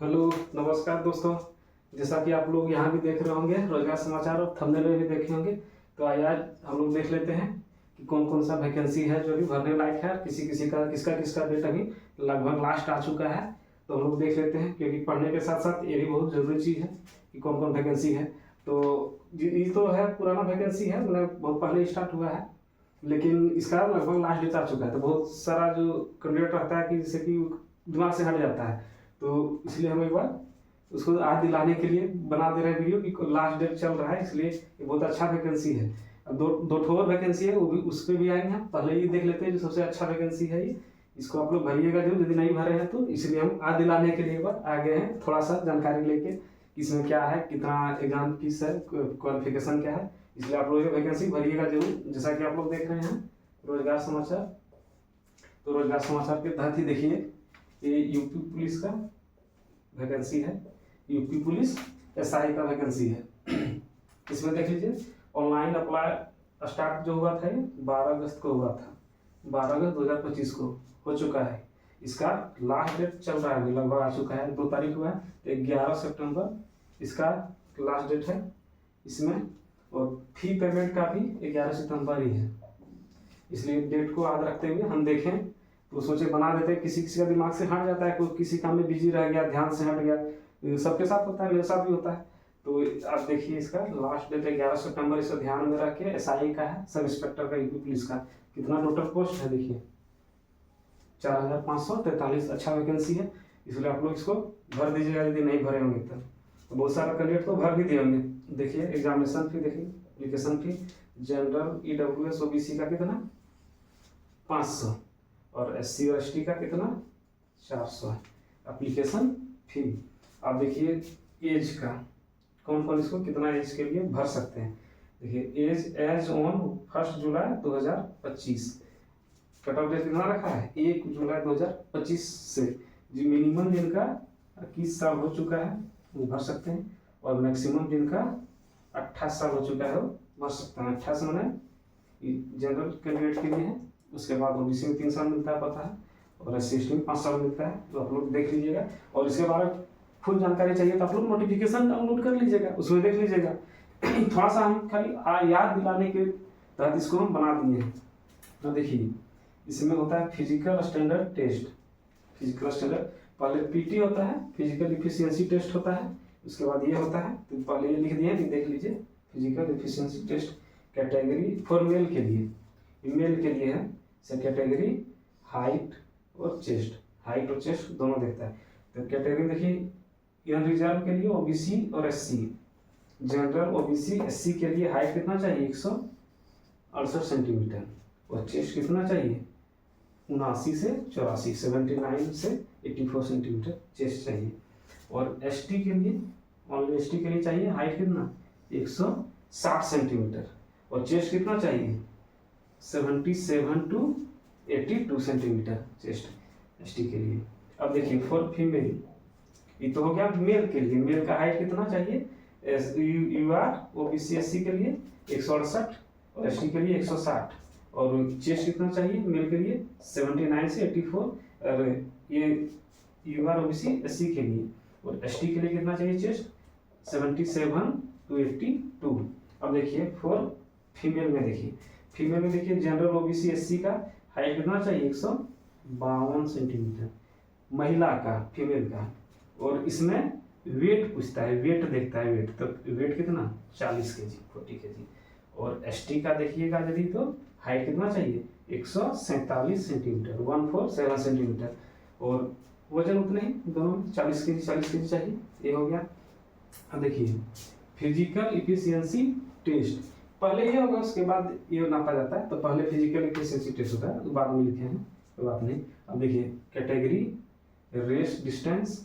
Hello, नमस्कार दोस्तों। जैसा कि आप लोग यहाँ भी देख रहे होंगे रोजगार समाचार और थंबनेल में भी देखे होंगे। तो आइए आज हम लोग देख लेते हैं कि कौन कौन सा वैकेंसी है जो अभी भरने लायक है। किसी किसी का किसका किसका डेट अभी लगभग लास्ट आ चुका है। तो हम लोग देख लेते हैं, क्योंकि पढ़ने के साथ साथ ये भी बहुत ज़रूरी चीज़ है कि कौन कौन वैकेंसी है। तो ये तो है, पुराना वैकेंसी है, मतलब बहुत पहले स्टार्ट हुआ है, लेकिन इसका लगभग लास्ट डेट आ चुका है। तो बहुत सारा जो कैंडिडेट रहता है कि जैसे कि दिमाग से हट जाता है, तो इसलिए हम एक बार उसको याद दिलाने के लिए बना दे रहे हैं वीडियो कि लास्ट डेट चल रहा है, इसलिए ये बहुत अच्छा वैकेंसी है। अब दो ठो और वैकेंसी है, वो भी उस पर भी आएंगे हम। पहले ये देख लेते हैं जो सबसे अच्छा वैकेंसी है ये, इसको आप लोग भरिएगा जरूर यदि नहीं भरे हैं तो। इसलिए हम याद दिलाने के लिए एक बार आ गए हैं, थोड़ा सा जानकारी लेके इसमें क्या है, कितना एग्जाम फीस है, क्वालिफिकेशन क्या है। इसलिए आप लोग ये वैकेंसी भरिएगा जरूर। जैसा कि आप लोग देख रहे हैं रोजगार समाचार, तो रोजगार समाचार के तहत ही देखिए ये यूपी पुलिस का वैकेंसी है। यूपी पुलिस एसआई का वैकेंसी है। इसमें देख लीजिए ऑनलाइन अप्लाई स्टार्ट जो हुआ था ये 12 अगस्त को हुआ था, 12 अगस्त 2025 को हो चुका है। इसका लास्ट डेट चल रहा है, लगभग आ चुका है, 2 तारीख हुआ है, तो 11 सितंबर इसका लास्ट डेट है इसमें। और फी पेमेंट का भी 11 सितंबर ही है। इसलिए डेट को याद रखते हुए हम देखें तो सोचे बना देते हैं। किसी किसी का दिमाग से हट जाता है, कोई किसी काम में बिजी रह गया, ध्यान से हट गया, सबके साथ होता है, मेरे साथ भी होता है। तो आप देखिए इसका लास्ट डेट 11 सितंबर, इसे ध्यान में रख के एसआई का है, सब इंस्पेक्टर का, यूपी पुलिस का। कितना टोटल पोस्ट है देखिए 4543। अच्छा वैकेंसी है, इसलिए आप लोग इसको भर दीजिएगा यदि नहीं भरे होंगे तो। बहुत सारा कैंडिडेट तो भर भी दिए होंगे। देखिए एग्जामिनेशन फी, देखिए application fee general EWS OBC का कितना 500 और एससी और एसटी का कितना 400 है एप्लीकेशन फी। आप देखिए एज का, कौन कौन इसको कितना एज के लिए भर सकते हैं। देखिए एज ऑन 1 जुलाई 2025, कट ऑफ डेट कितना रखा है 1 जुलाई 2025 से। जो मिनिमम जिनका 21 साल हो चुका है वो भर सकते हैं, और मैक्सिमम जिनका 28 साल हो चुका है वो भर सकते हैं। 28 मैंने जनरल कैंडिडेट के लिए है। उसके बाद ओबीसी में 3 साल मिलता है पता है, और एससी एसटी में 5 साल मिलता है। तो आप लोग देख लीजिएगा, और इसके बारे में फुल जानकारी चाहिए तो आप लोग नोटिफिकेशन डाउनलोड कर लीजिएगा, उसमें देख लीजिएगा। थोड़ा सा हम खाली याद दिलाने के तहत इसको हम बना दिए हैं। तो देखिए इसमें होता है physical standard test. Physical standard पहले पीटी होता है, फिजिकल इफिशियंसी टेस्ट होता है, उसके बाद ये होता है। तो पहले ये लिख दिए, देख लीजिए physical efficiency test category for male के लिए, मेल के लिए है से कैटेगरी हाइट और चेस्ट, हाइट और चेस्ट दोनों देखता है। तो कैटेगरी देखिए रिजर्व के लिए ओबीसी और एससी, जनरल ओबीसी एससी के लिए हाइट कितना चाहिए 168 सेंटीमीटर, और चेस्ट कितना चाहिए 79 से 84, 79 से 84 सेंटीमीटर चेस्ट चाहिए। और एसटी के लिए, ओनली एसटी के लिए चाहिए हाइट कितना 160 सेंटीमीटर, और चेस्ट कितना चाहिए 77 टू 82 सेंटीमीटर चेस्ट एसटी के लिए। अब देखिए फॉर फीमेल, ये तो हो गया मेल के लिए। मेल का हाइट कितना चाहिए यूआर ओबीसी एससी के लिए 168 और एसटी के लिए 160, और चेस्ट कितना चाहिए मेल के लिए 79 से 84, और ये यूआर ओबीसी एससी के लिए, और एसटी के लिए कितना चाहिए चेस्ट 77 टू 82। अब देखिए फॉर फीमेल में, देखिए फीमेल में देखिए जनरल ओबीसी एससी का हाइट कितना चाहिए 152 सेंटीमीटर महिला का, फीमेल का। और इसमें वेट पूछता है, वेट देखता है वेट, तो वेट कितना 40 केजी 40 केजी। और एसटी का देखिएगा यदि तो हाइट कितना चाहिए 147 सेंटीमीटर 147 सेंटीमीटर, और वजन उतने ही दोनों 40 केजी चाहिए। ये हो गया। अब देखिए फिजिकल इफिशियंसी टेस्ट पहले ये होगा, उसके बाद ये नापा जाता है। तो पहले फिजिकल इफिशियंसी टेस्ट होता है, बाद में लिखे हैं, कोई बात नहीं। अब देखिए कैटेगरी रेस डिस्टेंस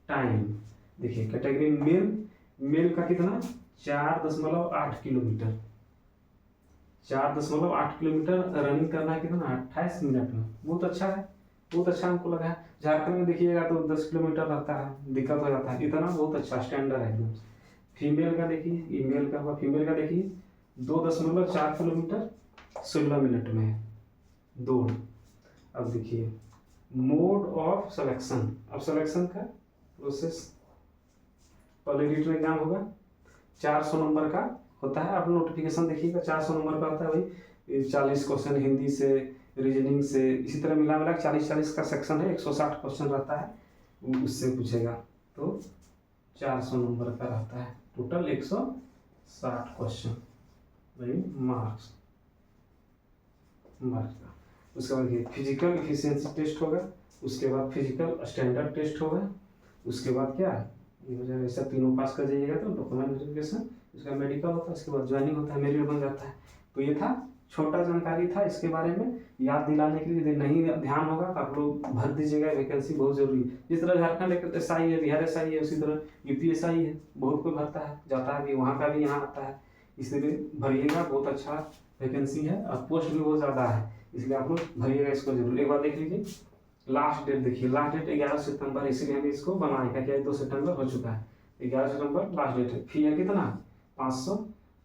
टाइम, देखिए कैटेगरी मेल का कितना 4.8 किलोमीटर, 4.8 किलोमीटर रनिंग करना है कितना 28 मिनट में। बहुत अच्छा है, बहुत अच्छा हमको लगा है। झारखंड में देखिएगा तो 10 किलोमीटर रहता है, दिक्कत हो जाता है। इतना बहुत अच्छा स्टैंडर्ड है एकदम। फीमेल का देखिए, ये मेल का हुआ, फीमेल का देखिए 2.4 किलोमीटर 16 मिनट में है दौड़। अब देखिए मोड ऑफ सिलेक्शन, अब सिलेक्शन का प्रोसेस। पहले रिटन एग्जाम होगा, 400 नंबर का होता है। आप नोटिफिकेशन देखिएगा, 400 नंबर का होता है भाई। 40 क्वेश्चन हिंदी से, रीजनिंग से, इसी तरह मिला मिला 40-40 का सेक्शन है। 160 क्वेश्चन रहता है, उससे पूछेगा। तो 400 नंबर का रहता है, टोटल 160 क्वेश्चन भाई मार्क्स का। उसके बाद ये फिजिकल एफिशिएंसी टेस्ट होगा, उसके बाद फिजिकल स्टैंडर्ड टेस्ट होगा, उसके बाद क्या ये हो जाएगा। ऐसा तीनों पास कर जाइएगा तो डॉक्यूमेंट वेरिफिकेशन, उसका मेडिकल होता है, उसके बाद ज्वाइनिंग होता है, मेरिट बन जाता है। तो ये था छोटा जानकारी था इसके बारे में, याद दिलाने के लिए। यदि नहीं ध्यान होगा तो आप लोग भर दीजिएगा, वैकेंसी बहुत जरूरी है। जिस तरह झारखंड SI है, बिहार SI है, उसी तरह UP SI है, बहुत कोई भरता है, जाता है भी, वहाँ का भी यहाँ आता है। इसलिए भरिएगा, बहुत अच्छा वैकेंसी है और पोस्ट भी बहुत ज़्यादा है, इसलिए आप लोग भरिएगा इसको जरूर। एक बार देख लीजिए लास्ट डेट, देखिए लास्ट डेट 11 सितंबर, इसीलिए हमें इसको बनाएगा। क्या 2 सितंबर हो चुका है, 11 सितंबर लास्ट डेट है। फी है कितना 500,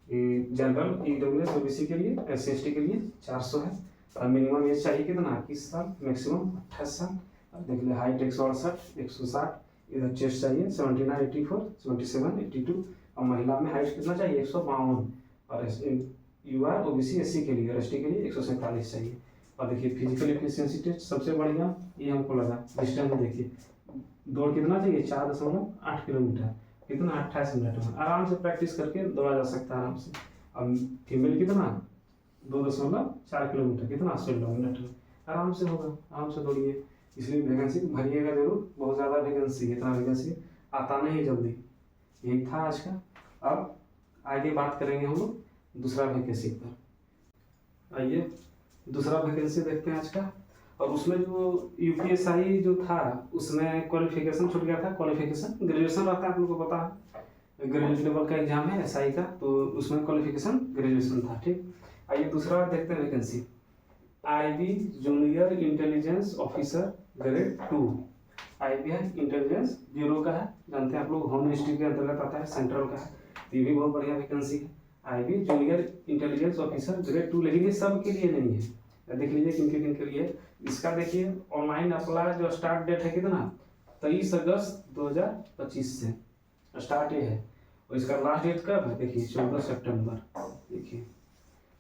जनरल EWS OBC के लिए, SC/ST के लिए 400 है। और मिनिमम एज चाहिए कितना 21 साल, मैक्सिमम 28 साल। अब देख लिया हाइट 168, 160, इधर चेस्ट चाहिए 79, 84, 77, 82। और महिला में हाइट कितना चाहिए 152। और UR OBC SC के लिए, ST के लिए 147 चाहिए। और देखिए फिजिकल एफिशिएंसी टेस्ट सबसे बढ़िया ये हमको लगा। डिस्टेंस में देखिए दौड़ कितना चाहिए 4.8 किलोमीटर, कितना 28 मिनट में आराम से प्रैक्टिस करके दौड़ा जा सकता है आराम से। अब फीमेल कितना 2.4 किलोमीटर, कितना 16 मिनट में आराम से होगा, आराम से दौड़िए। इसलिए वैकेंसी भरिएगा जरूर, बहुत ज़्यादा वैकेंसी है, इतना वैकेंसी आता नहीं जल्दी। यही था आज का। अब आगे बात करेंगे हम लोग दूसरा वैकेंसी पर। आइए दूसरा वैकेंसी देखते हैं आज का। और उसमें जो UPSI जो था उसमें क्वालिफिकेशन छूट गया था। क्वालिफिकेशन ग्रेजुएशन रहता है, आप लोगों को पता है, ग्रेजुएट लेवल का एग्जाम है SI का, तो उसमें क्वालिफिकेशन ग्रेजुएशन था। ठीक, आइए दूसरा देखते हैं vacancy. IB junior intelligence officer grade 2। IB है इंटेलिजेंस ब्यूरो का है, जानते हैं आप लोग, होम मिनिस्ट्री के अंतर्गत आता है, सेंट्रल का है। तो ये भी बहुत बढ़िया वैकेंसी है। IB junior intelligence officer grade 2, लेकिन ये सब के लिए नहीं है। देख लीजिए किन के लिए। इसका देखिए ऑनलाइन अप्लाई जो स्टार्ट डेट है कितना 23 अगस्त 2025 से स्टार्ट ये है। और इसका लास्ट डेट कब है देखिए 14 सितंबर। देखिए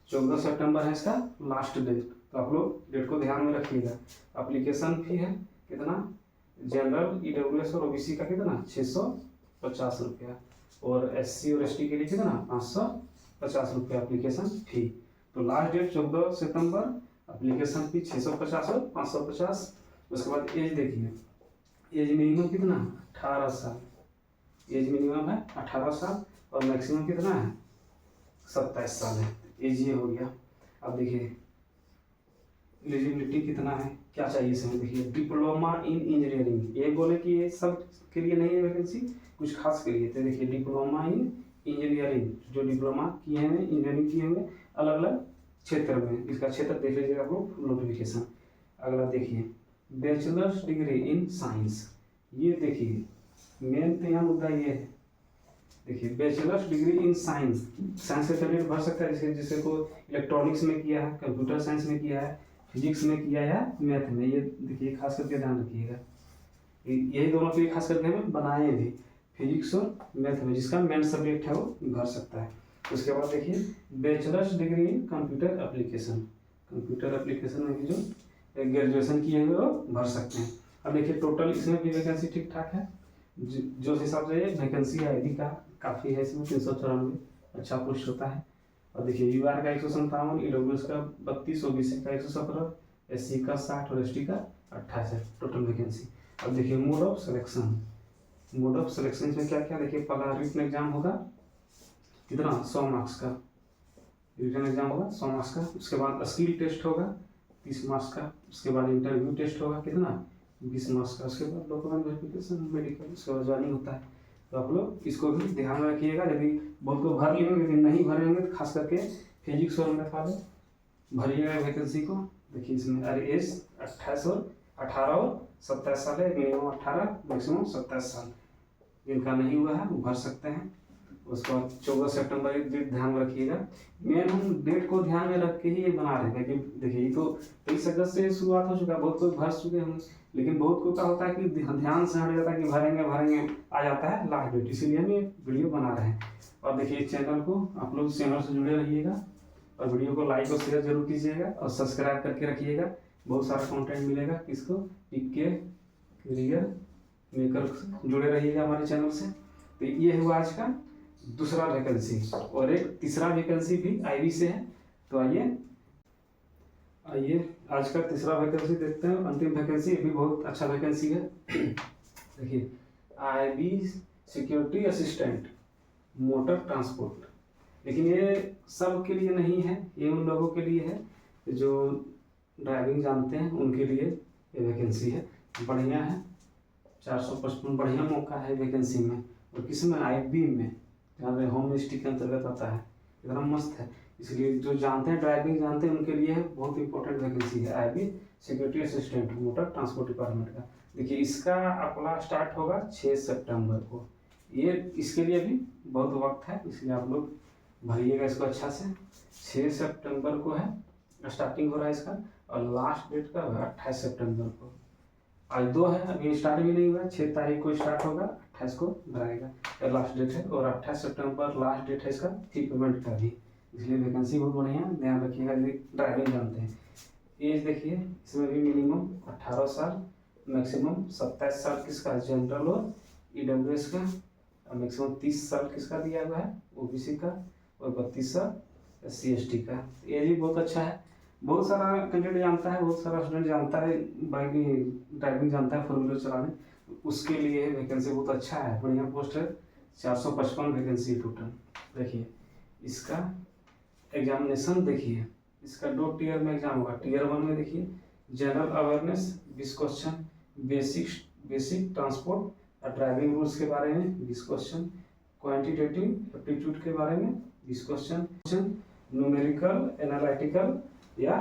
14 सितंबर है इसका लास्ट डेट, तो आप लोग डेट को ध्यान में रखिएगा। एप्लीकेशन फी है कितना, जनरल EWS और OBC का कितना 650 रुपया, और SC और ST के लिए कितना 550 रुपया एप्लीकेशन फी। तो लास्ट डेट 14 सितंबर, एप्लीकेशन फी 650 और 550। उसके बाद एज देखिए, एज मिनिमम कितना 18 साल, एज मिनिमम है 18 साल, और मैक्सिमम कितना है 27 साल है, एज ये हो गया। अब देखिए एलिजिबिलिटी कितना है, क्या चाहिए इसमें देखिए। डिप्लोमा इन इंजीनियरिंग, ये बोले कि ये सब के लिए नहीं है वैकेंसी, कुछ खास के लिए। तो देखिए डिप्लोमा इन इंजीनियरिंग, जो डिप्लोमा किए हैं इंजीनियरिंग किए हुए अलग अलग क्षेत्र में, इसका क्षेत्र देख लीजिएगा आप लोग नोटिफिकेशन। अगला देखिए बैचलर्स डिग्री इन साइंस, ये देखिए मेन तो यहाँ मुद्दा ये है। देखिए bachelors degree in science, science से कैंडिडेट भर सकता है, जैसे जिसे को इलेक्ट्रॉनिक्स में किया है, कंप्यूटर साइंस में किया है, फिजिक्स में किया है, मैथ में। ये देखिए खास करके ध्यान रखिएगा, यही दोनों के लिए खास करके हमें बनाए भी, फिजिक्स और मैथ में, जिसका मेन सब्जेक्ट है वो भर सकता है। उसके बाद देखिए bachelors degree in computer application, computer application में भी जो ग्रेजुएशन किए हुए वो भर सकते हैं। अब देखिए टोटल इसमें भी वैकेंसी ठीक ठाक है, जो हिसाब से वैकेंसी है IB का काफ़ी है, इसमें 394 अच्छा पोस्ट होता है। और देखिए UR का 157, EWS का 32, OBC का 117, SC का 60 और ST का 28 है टोटल वैकेंसी। अब देखिए mode of selection, mode of selection में क्या क्या देखिए। पहला रिटन एग्जाम होगा कितना 100 मार्क्स का, रिटन एग्जाम होगा 100 मार्क्स का। उसके बाद स्किल टेस्ट होगा 30 मार्क्स का। उसके बाद इंटरव्यू टेस्ट होगा कितना 20 मार्क्स का। उसके बाद डॉक्यूमेंट वेरिफिकेशन, मेडिकल, उसके बाद ज्वाइनिंग होता है। तो आप लोग इसको भी ध्यान में रखिएगा। यदि बहुत को भर लेंगे, यदि नहीं भरे होंगे तो खास करके फिजिक्स और मैथ वाले भरिएगा वैकेंसी को। देखिए इसमें एज 28 और 18 और 27 साल है, मिनिमम 18 मैक्सिमम 27 साल। जिनका नहीं हुआ है वो भर सकते हैं। उसके बाद 14 सितंबर की डेट ध्यान में रखिएगा। मेन हम डेट को ध्यान में रख के ही ये बना रहे हैं, क्योंकि देखिए ये तो 23 अगस्त से शुरुआत हो चुका है, बहुत कोई भर चुके हैं, लेकिन बहुत को क्या होता है कि ध्यान से हट जाता है कि भरेंगे भरेंगे, आ जाता है लास्ट डेट, इसीलिए हम ये वीडियो बना रहे हैं। और देखिए चैनल को आप लोग चैनल से जुड़े रहिएगा और वीडियो को लाइक और शेयर जरूर कीजिएगा और सब्सक्राइब करके रखिएगा। बहुत सारा कंटेंट मिलेगा किसको, पीके करियर मेकर, जुड़े रहिएगा हमारे चैनल से। तो ये हुआ आज का दूसरा वैकेंसी, और एक तीसरा वैकेंसी भी आईबी से है। तो आइए आज का तीसरा वैकेंसी देखते हैं, अंतिम वैकेंसी भी बहुत अच्छा वैकेंसी है। देखिए IB security assistant motor transport, लेकिन ये सब के लिए नहीं है, ये उन लोगों के लिए है जो ड्राइविंग जानते हैं, उनके लिए ये वैकेंसी है। बढ़िया है, 455 बढ़िया मौका है वैकेंसी में, और किसमें, आईबी में, जहाँ होम मिनिस्ट्री के अंतर्गत आता है, एकदम मस्त है। इसलिए जो जानते हैं ड्राइविंग जानते हैं उनके लिए है, बहुत इंपॉर्टेंट वैकेंसी है IB security assistant motor transport department का। देखिए इसका अप्लाई स्टार्ट होगा 6 सितंबर को, ये इसके लिए भी बहुत वक्त है, इसलिए आप लोग भरिएगा इसको अच्छा से। 6 सितंबर को है स्टार्टिंग हो रहा है इसका, और लास्ट डेट का है 28 सितंबर को। आज 2 है, अभी स्टार्ट भी नहीं हुआ है, 6 तारीख को स्टार्ट होगा, 28 को भराएगा, लास्ट डेट है। और 28 सितंबर लास्ट डेट है इसका फी पेमेंट का भी, इसलिए वैकेंसी बहुत बढ़िया, ध्यान रखिएगा यदि ड्राइविंग जानते हैं। एज देखिए इसमें भी मिनिमम 18 साल, मैक्सिमम 27 साल किसका, जनरल और ईडब्ल्यूएस का, और मैक्सिमम 30 साल किसका दिया हुआ है, ओबीसी का, और 32 साल SC/ST का। एज भी बहुत अच्छा है, बहुत सारा कैंडिडेट जानता है, बहुत सारा स्टूडेंट जानता है, बाइक ड्राइविंग जानता है, 4 व्हीलर चलाने, उसके लिए वैकेंसी बहुत अच्छा है, बढ़िया पोस्ट है। 455 वैकेंसी टोटल। देखिए इसका एग्जामिनेशन देखिए, इसका 2 टीयर में एग्जाम होगा। टीयर 1 में देखिए general awareness 20 question, basic transport और ड्राइविंग रूल्स के बारे में 20 क्वेश्चन, क्वांटिटेटिव एप्टीट्यूड के बारे में 20 क्वेश्चन, न्यूमेरिकल एनालिटिकल या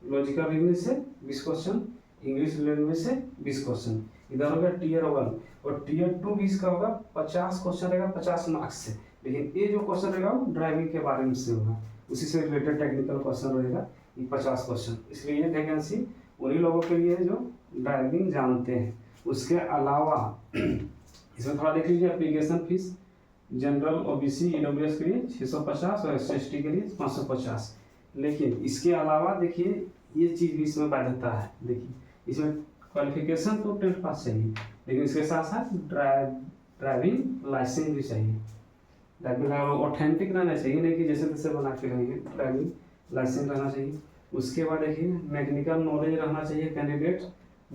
लॉजिकल रीजनिंग से 20 क्वेश्चन, इंग्लिश लैंग्वेज से 20 क्वेश्चन। इधर हो गया टीयर 1, और टीयर 2 भी इसका होगा, 50 क्वेश्चन रहेगा 50 मार्क्स से, लेकिन ये जो क्वेश्चन रहेगा वो ड्राइविंग के बारे में से होगा, उसी से रिलेटेड टेक्निकल क्वेश्चन रहेगा, ये 50 क्वेश्चन। इसलिए ये वैकेंसी उन्हीं लोगों के लिए है जो ड्राइविंग जानते हैं। उसके अलावा इसमें थोड़ा देख लीजिए, application fees general OBC EWS के लिए 650 और SC/ST के लिए 550। लेकिन इसके अलावा देखिए ये चीज़ भी इसमें बाध्यता है। देखिए इसमें क्वालिफिकेशन तो 10th पास चाहिए, लेकिन इसके साथ साथ ड्राइविंग लाइसेंस भी चाहिए। ड्राइविंग ऑथेंटिक रहना चाहिए, नहीं कि जैसे तैसे बना के रहेंगे, ड्राइविंग लाइसेंस रहना चाहिए। उसके बाद देखिए मैकेनिकल नॉलेज रहना चाहिए। Candidate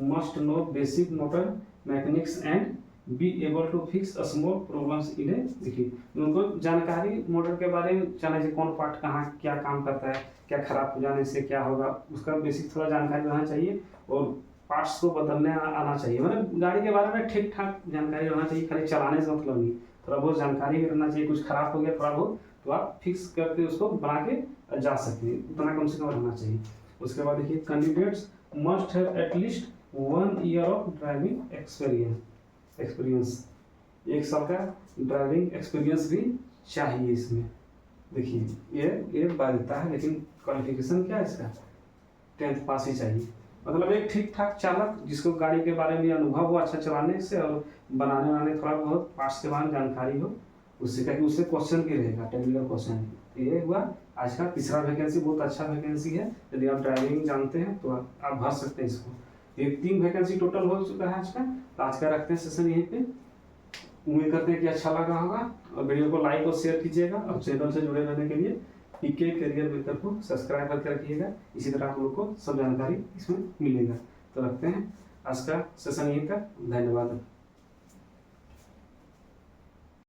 must know basic motor mechanics and be able to fix small problems in a. देखिए उनको जानकारी मोटर के बारे में जाना चाहिए, कौन पार्ट कहाँ क्या काम करता है, क्या खराब हो जाने से क्या होगा, उसका बेसिक थोड़ा जानकारी रहना चाहिए, और पार्ट्स को बदलने आना चाहिए। मतलब गाड़ी के बारे में ठीक ठाक जानकारी रहना चाहिए, खाली चलाने से मतलब नहीं, थोड़ा बहुत जानकारी भी रहना चाहिए। कुछ खराब हो गया थोड़ा बहुत तो आप फिक्स करके उसको बना के जा सकते हैं, उतना कम से कम रहना चाहिए। उसके बाद देखिए candidates must have at least 1 year of driving experience, 1 साल का ड्राइविंग एक्सपीरियंस भी चाहिए इसमें। देखिए ये बाध्यता है, लेकिन क्वालिफिकेशन क्या है इसका, 10th पास ही चाहिए। मतलब एक ठीक ठाक चालक जिसको गाड़ी के बारे में अनुभव हो अच्छा चलाने से, और बनाने थोड़ा बहुत पार्ट्स के बारे में जानकारी हो, उससे क्या कि उससे क्वेश्चन भी रहेगा, टेक्निकल क्वेश्चन। ये हुआ आज का तीसरा वैकेंसी, बहुत अच्छा वैकेंसी है। यदि आप ड्राइविंग जानते हैं तो आप भर सकते हैं इसको। ये 3 वैकेंसी टोटल हो चुका है आज का। तो आज का रखते हैं सेशन यहीं पे। उम्मीद करते हैं कि अच्छा लगा होगा, और वीडियो को लाइक और शेयर कीजिएगा, और चैनल से जुड़े रहने के लिए पीके करियर मेकर को सब्सक्राइब करके रखिएगा। इसी तरह आप लोग को सब जानकारी इसमें मिलेगा। तो रखते हैं आज का सेशन यहीं तक, धन्यवाद।